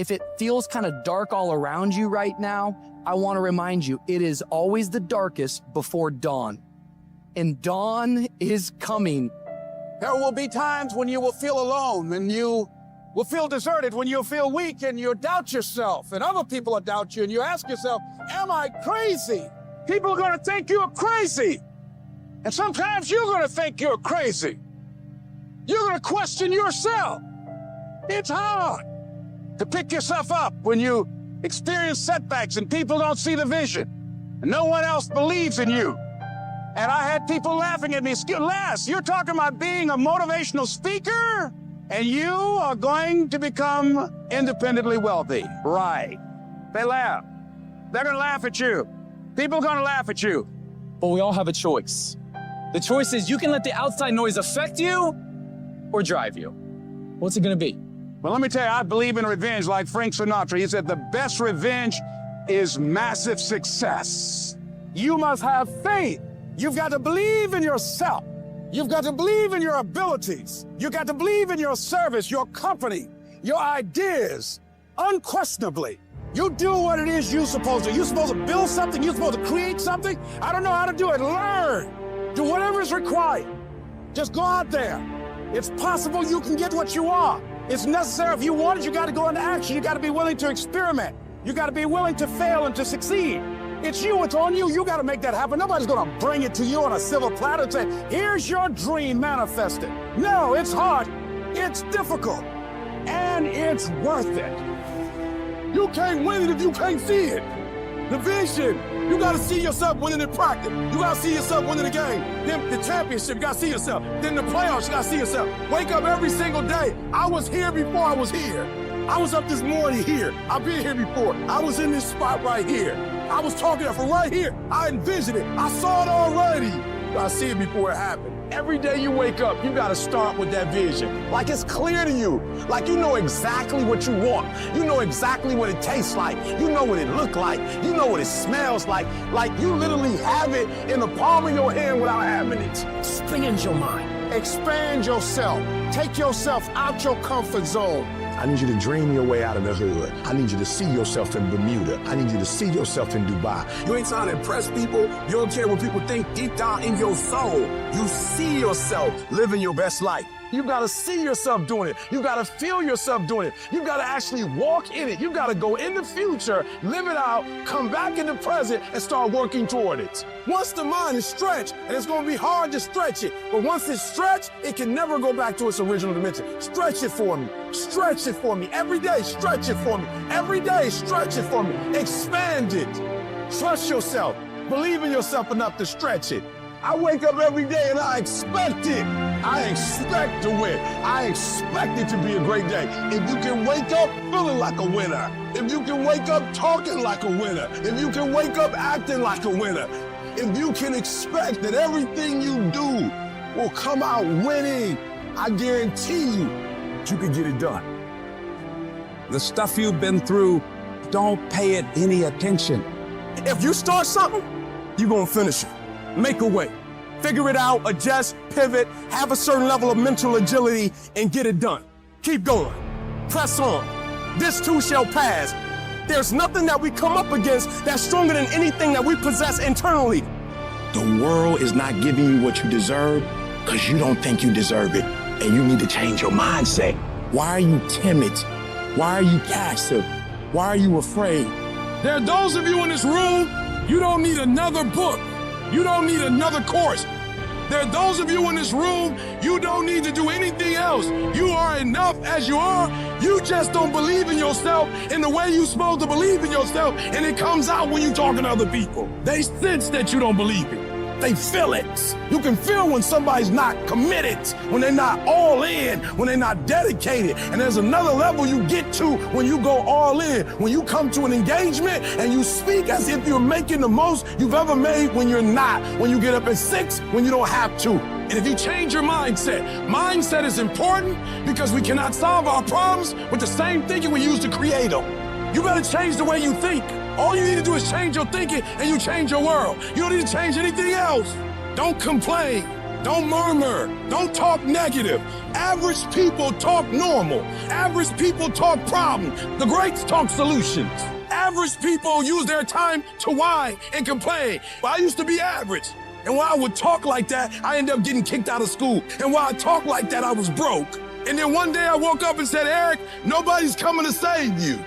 If it feels kind of dark all around you right now, I want to remind you, it is always the darkest before dawn. And dawn is coming. There will be times when you will feel alone, and you will feel deserted, when you'll feel weak and you'll doubt yourself, and other people will doubt you, and you ask yourself, am I crazy? People are going to think you're crazy. And sometimes you're going to think you're crazy. You're going to question yourself. It's hard to pick yourself up when you experience setbacks and people don't see the vision, and no one else believes in you. And I had people laughing at me. Les, you're talking about being a motivational speaker, and you are going to become independently wealthy. Right. They laugh. They're going to laugh at you. People are going to laugh at you. But we all have a choice. The choice is you can let the outside noise affect you or drive you. What's it going to be? Well, let me tell you, I believe in revenge like Frank Sinatra. He said the best revenge is massive success. You must have faith. You've got to believe in yourself. You've got to believe in your abilities. You've got to believe in your service, your company, your ideas. Unquestionably, you do what it is you're supposed to. You're supposed to build something. You're supposed to create something. I don't know how to do it. Learn. Do whatever is required. Just go out there. It's possible you can get what you want. It's necessary. If you want it, you got to go into action. You got to be willing to experiment. You got to be willing to fail and to succeed. It's you, it's on you. You got to make that happen. Nobody's going to bring it to you on a silver platter and say, here's your dream manifested. No, it's hard. It's difficult. And it's worth it. You can't win it if you can't see it. The vision. You got to see yourself winning in practice. You got to see yourself winning the game. Then the championship, you got to see yourself. Then the playoffs, you got to see yourself. Wake up every single day. I was here before I was here. I was up this morning here. I've been here before. I was in this spot right here. I was talking from right here. I envisioned it. I saw it already. I see it before it happened. Every day you wake up, you gotta start with that vision. Like it's clear to you. Like you know exactly what you want. You know exactly what it tastes like. You know what it looks like. You know what it smells like. Like you literally have it in the palm of your hand without having it. Expand your mind. Expand yourself. Take yourself out your comfort zone. I need you to dream your way out of the hood. I need you to see yourself in Bermuda. I need you to see yourself in Dubai. You ain't trying to impress people. You don't care what people think deep down in your soul. You see yourself living your best life. You gotta see yourself doing it. You gotta feel yourself doing it. You gotta actually walk in it. You gotta go in the future, live it out, come back in the present, and start working toward it. Once the mind is stretched, and it's gonna be hard to stretch it, but once it's stretched, it can never go back to its original dimension. Stretch it for me. Stretch it for me. Every day, stretch it for me. Every day, stretch it for me. Expand it. Trust yourself. Believe in yourself enough to stretch it. I wake up every day and I expect it. I expect to win. I expect it to be a great day. If you can wake up feeling like a winner, if you can wake up talking like a winner, if you can wake up acting like a winner, if you can expect that everything you do will come out winning, I guarantee you can get it done. The stuff you've been through, don't pay it any attention. If you start something, you're gonna finish it. Make a way. Figure it out, adjust, pivot, have a certain level of mental agility, and get it done. Keep going. Press on. This too shall pass. There's nothing that we come up against that's stronger than anything that we possess internally. The world is not giving you what you deserve because you don't think you deserve it, and you need to change your mindset. Why are you timid? Why are you passive? Why are you afraid? There are those of you in this room, you don't need another book. You don't need another course. There are those of you in this room, you don't need to do anything else. You are enough as you are. You just don't believe in yourself in the way you're supposed to believe in yourself, and it comes out when you're talking to other people. They sense that you don't believe it. They feel it. You can feel when somebody's not committed, when they're not all in, when they're not dedicated. And there's another level you get to when you go all in. When you come to an engagement and you speak as if you're making the most you've ever made when you're not. When you get up at 6, when you don't have to. And if you change your mindset is important because we cannot solve our problems with the same thinking we use to create them. You gotta change the way you think. All you need to do is change your thinking and you change your world. You don't need to change anything else. Don't complain. Don't murmur. Don't talk negative. Average people talk normal. Average people talk problem. The greats talk solutions. Average people use their time to whine and complain. But I used to be average. And while I would talk like that, I ended up getting kicked out of school. And while I talked like that, I was broke. And then one day I woke up and said, Eric, nobody's coming to save you.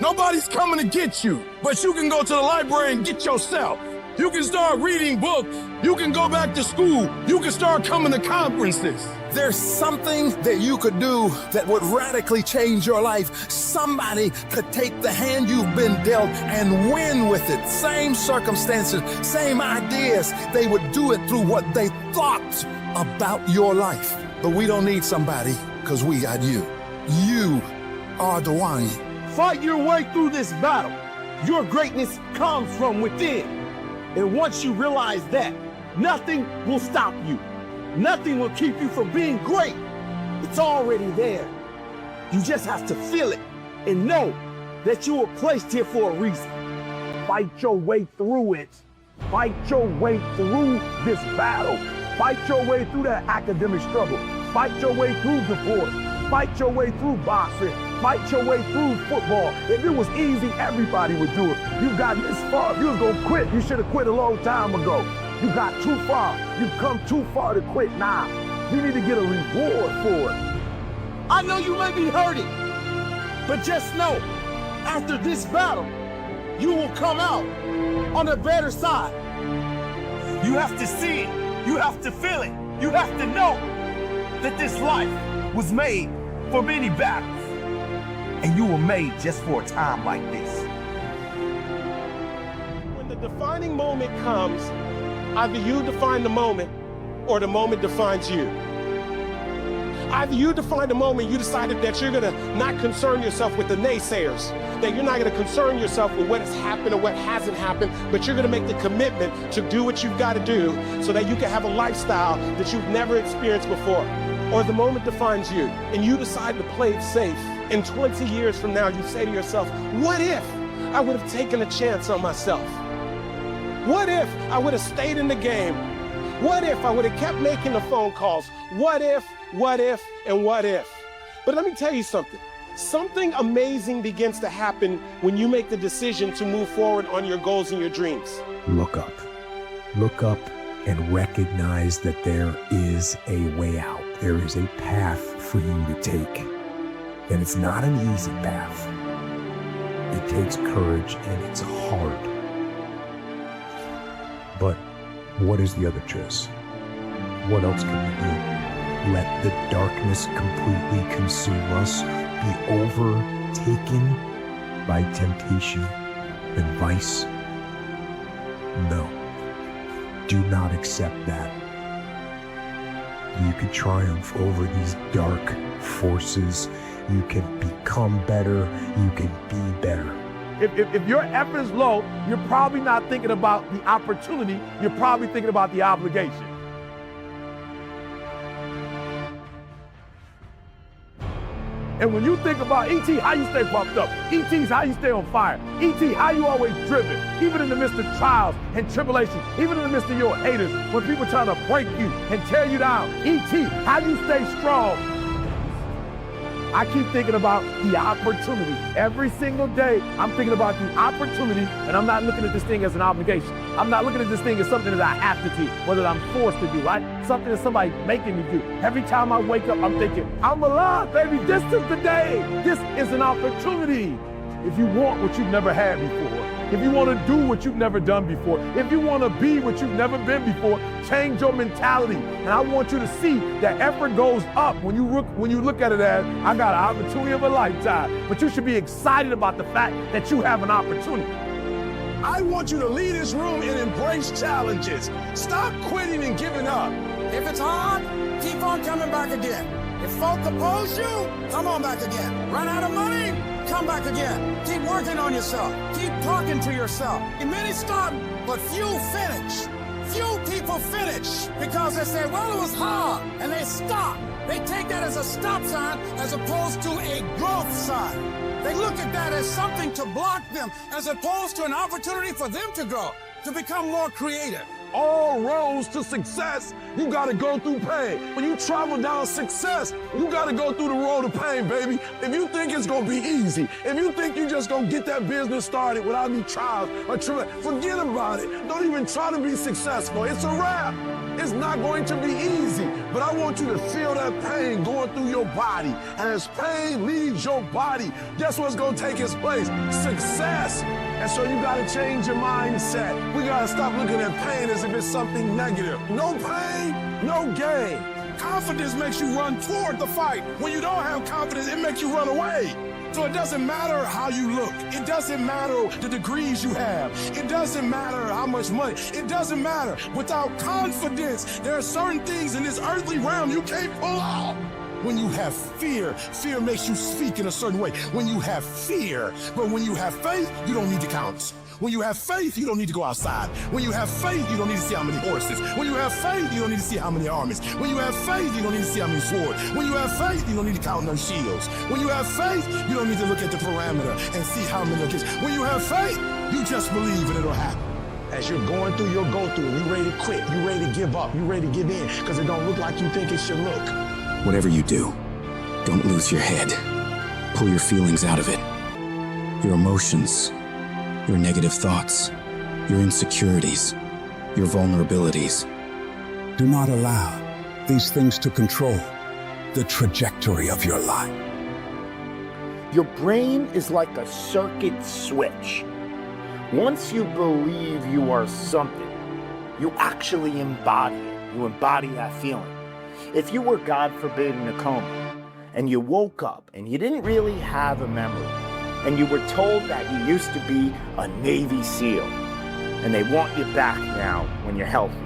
Nobody's coming to get you. But you can go to the library and get yourself. You can start reading books. You can go back to school. You can start coming to conferences. There's something that you could do that would radically change your life. Somebody could take the hand you've been dealt and win with it. Same circumstances, same ideas. They would do it through what they thought about your life. But we don't need somebody, because we got you. You are the one. Fight your way through this battle. Your greatness comes from within. And once you realize that, nothing will stop you. Nothing will keep you from being great. It's already there. You just have to feel it and know that you were placed here for a reason. Fight your way through it. Fight your way through this battle. Fight your way through that academic struggle. Fight your way through divorce. Fight your way through boxing. Fight your way through football. If it was easy, everybody would do it. You've gotten this far. If you was gonna quit, you should have quit a long time ago. You got too far. You've come too far to quit now. You need to get a reward for it. I know you may be hurting, but just know, after this battle, you will come out on the better side. You have to see it. You have to feel it. You have to know that this life was made for many battles. And you were made just for a time like this. When the defining moment comes, either you define the moment or the moment defines you. Either you define the moment, you decided that you're gonna not concern yourself with the naysayers, that you're not gonna concern yourself with what has happened or what hasn't happened, but you're gonna make the commitment to do what you've gotta do so that you can have a lifestyle that you've never experienced before. Or the moment defines you and you decide to play it safe. And 20 years from now, you say to yourself, what if I would have taken a chance on myself? What if I would have stayed in the game? What if I would have kept making the phone calls? What if, and what if? But let me tell you something. Something amazing begins to happen when you make the decision to move forward on your goals and your dreams. Look up. Look up and recognize that there is a way out. There is a path for you to take. And it's not an easy path. It takes courage and it's hard. But what is the other choice? What else can we do? Let the darkness completely consume us, be overtaken by temptation and vice? No. Do not accept that. You can triumph over these dark forces. You can become better. You can be better. If your effort is low, you're probably not thinking about the opportunity. You're probably thinking about the obligation. And when you think about E.T., how you stay pumped up? E.T.'s how you stay on fire. E.T., how you always driven, even in the midst of trials and tribulations, even in the midst of your haters, when people trying to break you and tear you down. E.T., how you stay strong. I keep thinking about the opportunity. Every single day, I'm thinking about the opportunity, and I'm not looking at this thing as an obligation. I'm not looking at this thing as something that I have to do, whether I'm forced to do, right? Something that somebody's making me do. Every time I wake up, I'm thinking, I'm alive, baby. This is the day. This is an opportunity. If you want what you've never had before, if you want to do what you've never done before, if you want to be what you've never been before, change your mentality. And I want you to see that effort goes up when you look at it as, I got an opportunity of a lifetime. But you should be excited about the fact that you have an opportunity. I want you to leave this room and embrace challenges. Stop quitting and giving up. If it's hard, keep on coming back again. If folk oppose you, come on back again. Run out of money? Come back again. Keep working on yourself. Keep talking to yourself. Many start, but few finish. Few people finish because they say, well, it was hard, and they stop. They take that as a stop sign as opposed to a growth sign. They look at that as something to block them as opposed to an opportunity for them to grow, to become more creative, All roads to success, you gotta go through pain. When you travel down success, you gotta go through the road of pain, baby. If you think it's gonna be easy, if you think you're just gonna get that business started without any trials or tribulations, forget about it. Don't even try to be successful. It's a wrap. It's not going to be easy, but I want you to feel that pain going through your body. And as pain leaves your body, guess what's gonna take its place? Success. And so you gotta change your mindset. We gotta stop looking at pain as if it's something negative. No pain, no gain. Confidence makes you run toward the fight. When you don't have confidence, it makes you run away. So it doesn't matter how you look. It doesn't matter the degrees you have. It doesn't matter how much money. It doesn't matter. Without confidence, there are certain things in this earthly realm you can't pull off. When you have fear, fear makes you speak in a certain way. When you have fear, but when you have faith, you don't need to count. When you have faith, you don't need to go outside. When you have faith, you don't need to see how many horses. When you have faith, you don't need to see how many armies. When you have faith, you don't need to see how many swords. When you have faith, you don't need to count no shields. When you have faith, you don't need to look at the parameter and see how many kids. When you have faith, you just believe and it'll happen. As you're going through your go-through, you ready to quit, you ready to give up, you ready to give in, because it don't look like you think it should look. Whatever you do, don't lose your head. Pull your feelings out of it. Your emotions, your negative thoughts, your insecurities, your vulnerabilities. Do not allow these things to control the trajectory of your life. Your brain is like a circuit switch. Once you believe you are something, you actually embody it. You embody that feeling. If you were, God forbid, in a coma, and you woke up and you didn't really have a memory, and you were told that you used to be a Navy SEAL, and they want you back now when you're healthy,